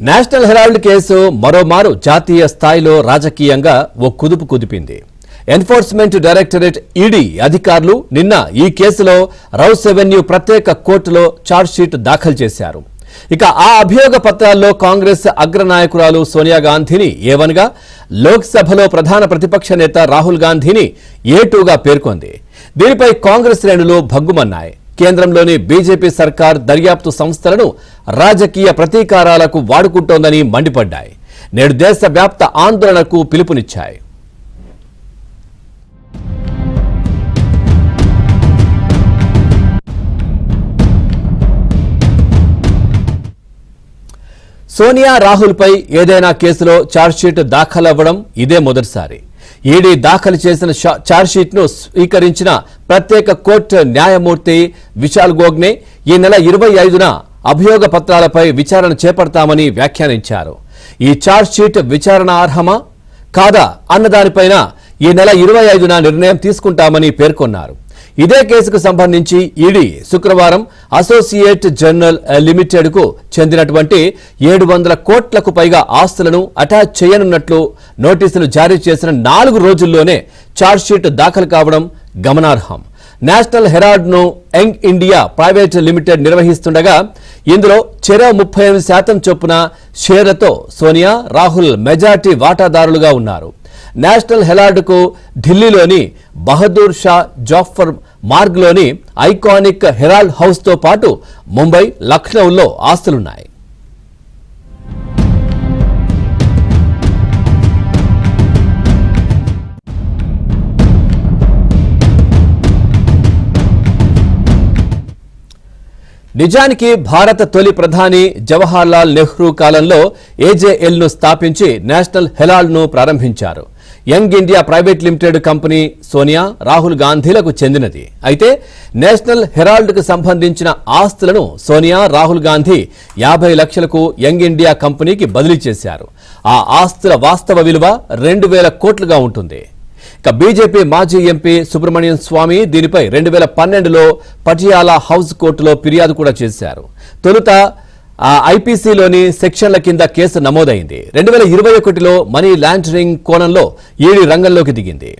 National Herald case మరోమారు జాతీయ స్థాయిలో రాజకీయంగా ఓ కుదుపు కుదిపింది. ఎన్ఫోర్స్మెంట్ డైరెక్టరేట్ ఈడీ అధికారులు నిన్న ఈ కేసులో రౌస్ రెవెన్యూ ప్రత్యేక కోర్టులో ఛార్జ్షీట్ దాఖలు చేశారు. ఇక ఆ అభియోగ పత్రాల్లో కాంగ్రెస్ అగ్రనాయకురాలు సోనియా గాంధీని A1గా, లోక్సభలో ప్రధాన ప్రతిపక్ష నేత రాహుల్ గాంధీని A2గా పేర్కొంది. దీనిపై కాంగ్రెస్ శ్రేణులు భగ్గుమన్నాయి. కేంద్రంలోని బీజేపీ సర్కార్ దర్యాప్తు సంస్థలను రాజకీయ ప్రతీకారాలకు వాడుకుంటోందని మండిపడ్డాయి. నేడు దేశవ్యాప్త ఆందోళనకు పిలుపునిచ్చాయి. సోనియా, రాహుల్పై ఏదైనా కేసులో ఛార్జ్షీట్ దాఖలవ్వడం ఇదే మొదటిసారి. ఈడీ దాఖలు చేసిన ఛార్జ్షీట్ను స్వీకరించిన ప్రత్యేక కోర్టు న్యాయమూర్తి విశాల్ గోగ్నే ఈ నెల 25న అభియోగ పత్రాలపై విచారణ చేపడతామని వ్యాఖ్యానించారు. ఈ ఛార్జ్షీట్ విచారణార్హమా కాదా అన్నదానిపైన ఈ నెల 25న నిర్ణయం తీసుకుంటామని పేర్కొన్నారు. ఇదే కేసుకు సంబంధించి ఈడీ శుక్రవారం అసోసియేట్ జర్నల్ లిమిటెడ్కు చెందినటువంటి 700 కోట్లకు పైగా ఆస్తులను అటాచ్ చేయనున్నట్లు నోటీసులు జారీ చేసిన 4 రోజుల్లోనే ఛార్జ్షీట్ దాఖలు కావడం గమనార్హం. నేషనల్ హెరాల్డ్ను యంగ్ ఇండియా ప్రైవేట్ లిమిటెడ్ నిర్వహిస్తుండగా ఇందులో చెరో 38% చొప్పున షేర్లతో సోనియా, రాహుల్ మెజార్టీ వాటాదారులుగా ఉన్నారు. నేషనల్ హెరాల్డ్కు ఢిల్లీలోని బహదూర్ షా జాఫర్ మార్గ్లోని ఐకానిక్ హెరాల్డ్ హౌస్తో పాటు ముంబై, లక్నోలో ఆస్తులున్నాయి. నిజానికి భారత తొలి ప్రధాని జవహర్లాల్ నెహ్రూ కాలంలో AJLను స్థాపించి నేషనల్ హెరాల్డ్ను ప్రారంభించారు. Young India private limited company Sonia, Rahul గాంధీలకు చెందినది. అయితే నేషనల్ హెరాల్డ్కు సంబంధించిన ఆస్తులను సోనియా, రాహుల్ గాంధీ 50 లక్షలకు యంగ్ ఇండియా కంపెనీకి బదిలీ చేశారు. ఆ ఆస్తుల వాస్తవ విలువ 2000 కోట్లుగా ఉంటుంది. ఇక బీజేపీ మాజీ ఎంపీ సుబ్రమణ్యం స్వామి దీనిపై 2012లో పటియాలా హౌస్ కోర్టులో ఫిర్యాదు కూడా చేశారు. తొలుత ఐపీసీలోని సెక్షన్ల కింద కేసు నమోదైంది. 2021లో మనీ లాండరింగ్ కోణంలో ఈడీ రంగంలోకి దిగింది.